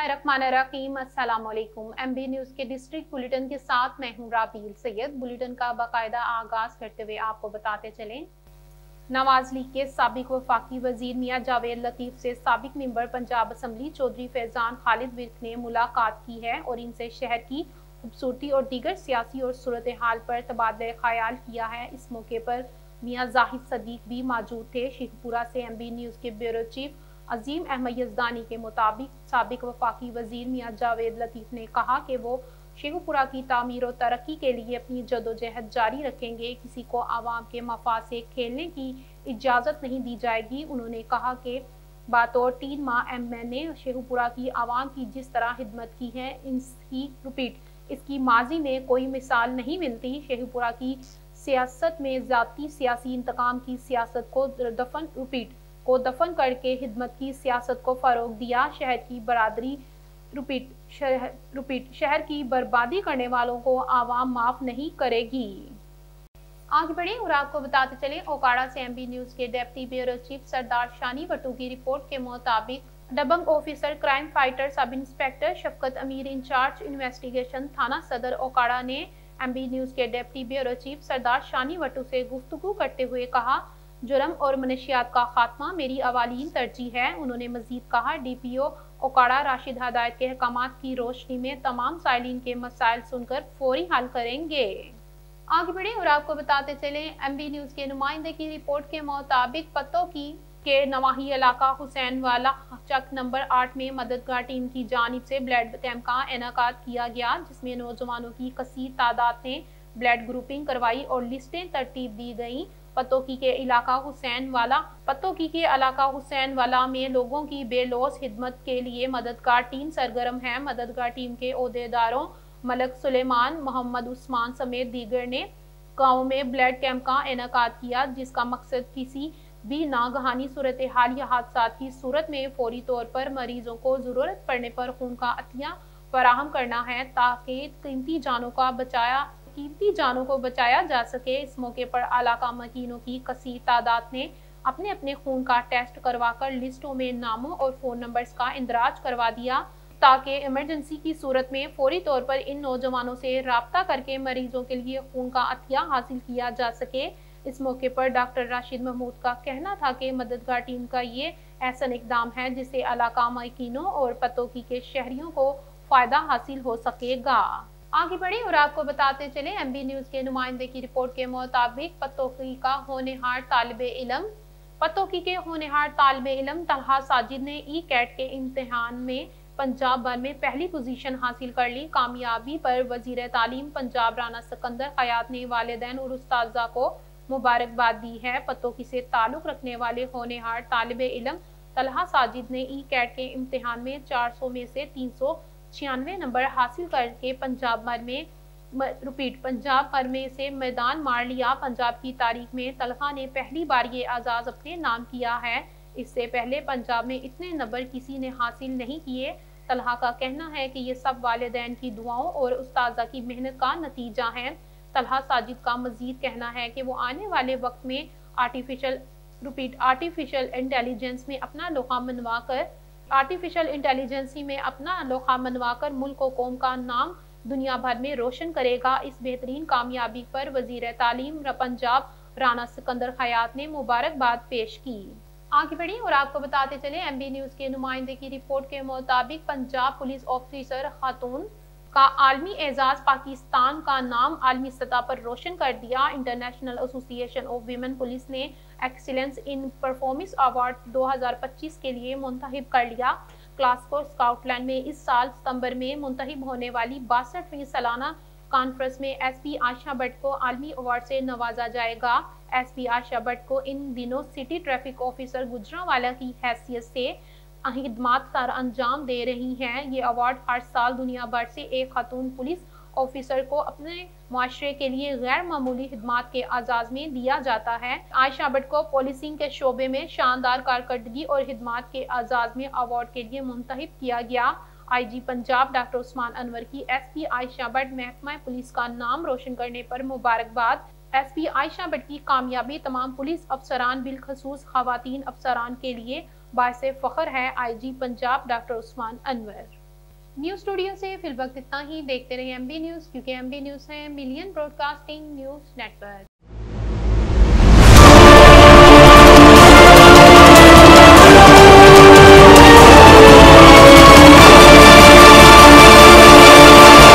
बिस्मिल्लाहिर्रहमानिर्रहीम। अस्सलाम वालेकुम। एमबी न्यूज़ के डिस्ट्रिक्ट बुलेटिन के साथ मैं हूं राबील सैयद। बुलेटिन का बाकायदा आगाज करते हुए आपको बताते चलें, नवाज लीग के साबिक वफाकी वजीर मियां जावेद लतीफ से साबिक मेंबर पंजाब असम्बली चौधरी फैजान खालिद विर्क ने मुलाकात की है और इनसे शहर की खूबसूरती और दीगर सियासी और सूरत हाल पर तबादला ख्याल किया है। इस मौके पर मियां जाहिद सदीक भी मौजूद थे। शेखपुरा से एमबी न्यूज़ के ब्यूरो चीफ अजीम अहमद यजदानी के मुताबिक साबिक वफाकी वजीर मियां जावेद लतीफ ने कहा कि वो शेखपुरा की तामीर और तरक्की के लिए अपनी जदोजहद जारी रखेंगे। किसी को आवाम के मफाद से खेलने की इजाज़त नहीं दी जाएगी। उन्होंने कहा कि बतौर 3 माह मैंने शेखपुरा की आवाम की जिस तरह खिदमत की है इसकी माजी में कोई मिसाल नहीं मिलती। शेखपुरा की सियासत में ज़ाती सियासी इंतकाम की सियासत को दफन करके खिदमत की सियासत को फ़रोग दिया। शहर की बर्बादी करने वालों को आवाम माफ़ नहीं करेगी। आगे बढ़े और आपको बताते चले, ओकाड़ा से एमबी न्यूज़ के deputy bureau chief Sardar Shani Wattoo की रिपोर्ट के मुताबिक दबंग officer crime fighter sub inspector Shafqat Amir incharge investigation थाना सदर ओकाड़ा ने एमबी न्यूज़ के deputy bureau chief Sardar Shani Wattoo से गुफ्तगू करते हुए कहा, जुर्म और मनशियात का खात्मा मेरी अवालीन तरजीह है। उन्होंने मजीद कहा, डीपीओ ओकाड़ा राशिद हदायत के अहकामात की रोशनी में तमाम साइलिन के मसाइल सुनकर फौरी हल करेंगे। आगे बढ़े और आपको बताते चले, एमबी न्यूज़ के नुमाइंदे की रिपोर्ट के मुताबिक पत्तोकी के नवाही इलाका हुसैन वाला चक नंबर 8 में मददगार टीम की जानिब से ब्लड कैंप का इनेकाद किया गया, जिसमें नौजवानों की कसीर तादाद ने ब्लड ग्रुपिंग करवाई और लिस्टें तरतीब दी गई। पत्तोकी के इलाका हुसैन वाला में लोगों की बेलौस खिदमत के लिए मददगार टीम सरगर्म है। मददगार टीम के ओहदेदारों मलक सुलेमान, मोहम्मद उस्मान समेत दीगर ने गाँव में ब्लड कैंप का इनेकाद किया, जिसका मकसद किसी भी नागहानी सूरत हाल या हादसा की सूरत में फौरी तौर पर मरीजों को जरूरत पड़ने पर खून का अतिया फराहम करना है, ताकि कीमती जानों को बचाया जा सके। इस मौके पर इलाका मकीनों की कसीर तादाद ने अपने अपने खून का टेस्ट करवाकर लिस्टों में नामों और फ़ोन नंबर्स का इंदराज करवा दिया, ताकि इमरजेंसी की सूरत में फौरी तौर पर इन नौजवानों से राब्ता करके मरीजों के लिए खून का अतिया हासिल किया जा सके। इस मौके पर डॉक्टर राशिद महमूद का कहना था कि मददगार टीम का ये ऐसा इकदाम है जिससे इलाका मकीनों और पत्तोकी के शहरियों को फ़ायदा हासिल हो सकेगा। आगे बढ़े और आपको बताते चले, एमबी न्यूज़ के नुमाइंदे की रिपोर्ट के मुताबिक पत्तोकी के होनहार तालिबे इल्म तलहा साजिद ने ई कैट के इम्तिहान में पंजाब भर में पहली पोजीशन हासिल कर ली। कामयाबी पर वजीर तालीम पंजाब राना सिकंदर हयात ने वालिदैन और उस्ताज़ा को मुबारकबाद दी है। पत्तोकी से ताल्लुक़ रखने वाले होनहार तालिबे इल्म तलहा साजिद ने ई कैट के इम्तिहान में 400 में से 396 नंबर हासिल करके पंजाब भर में से मैदान मार लिया। पंजाब की तारीख में तलहा ने पहली बार ये एजाज़ अपने नाम किया है। इससे पहले पंजाब में इतने नंबर किसी ने हासिल नहीं किए। तलहा का कहना है कि ये सब वालिदैन की दुआओं और उस्ताज़ा की मेहनत का नतीजा है। तलहा साजिद का मजीद कहना है कि वो आने वाले वक्त में आर्टिफिशियल इंटेलिजेंसी में अपना लोहा मनवाकर मुल्क और कौम का नाम दुनिया भर में रोशन करेगा। इस बेहतरीन कामयाबी पर वजीर तालीम पंजाब राना सिकंदर हयात ने मुबारकबाद पेश की। आगे बढ़ी और आपको बताते चले, एमबी न्यूज़ के नुमाइंदे की रिपोर्ट के मुताबिक पंजाब पुलिस ऑफिसर खातून का आलमी एजाज पाकिस्तान का नाम आलमी सतह पर रोशन कर दिया। International association of women police ने एक्सीलेंस इन परफॉर्मेंस अवार्ड 2025 के लिए मुंतखब कर लिया। ग्लासगो स्कॉटलैंड में इस साल सितंबर में मुंतखब होने वाली 62वीं सालाना कॉन्फ्रेंस में एसपी आयशा भट्ट को आलमी अवार्ड से नवाजा जाएगा। एसपी आयशा भट्ट को इन दिनों सिटी ट्रैफिक ऑफिसर गुजरांवाला की हैसियत से खिदमत सर अंजाम दे रही हैं। ये अवार्ड हर साल दुनिया भर से एक खातून पुलिस ऑफिसर को अपने माशरे के लिए गैर मामूली खिदमत के एजाज में दिया जाता है। आयशा भट्ट को पुलिसिंग के शोबे में शानदार कारकर्दगी और खिदमत के एजाज में अवार्ड के लिए मुंतखब किया गया। आईजी पंजाब डॉक्टर उस्मान अनवर की एसपी आयशा भट्ट महकमा पुलिस का नाम रोशन करने पर मुबारकबाद। एसपी आयशा भट्ट की कामयाबी तमाम पुलिस अफसरान बिलखसूस खवातीन अफसरान के लिए बाइसे फ़ख्र है। IG Punjab doctor Usman Anwar. News studio से फिल वक्त इतना ही। देखते रहिए एमबी न्यूज, क्योंकि एमबी न्यूज है मिलियन ब्रॉडकास्टिंग न्यूज नेटवर्क।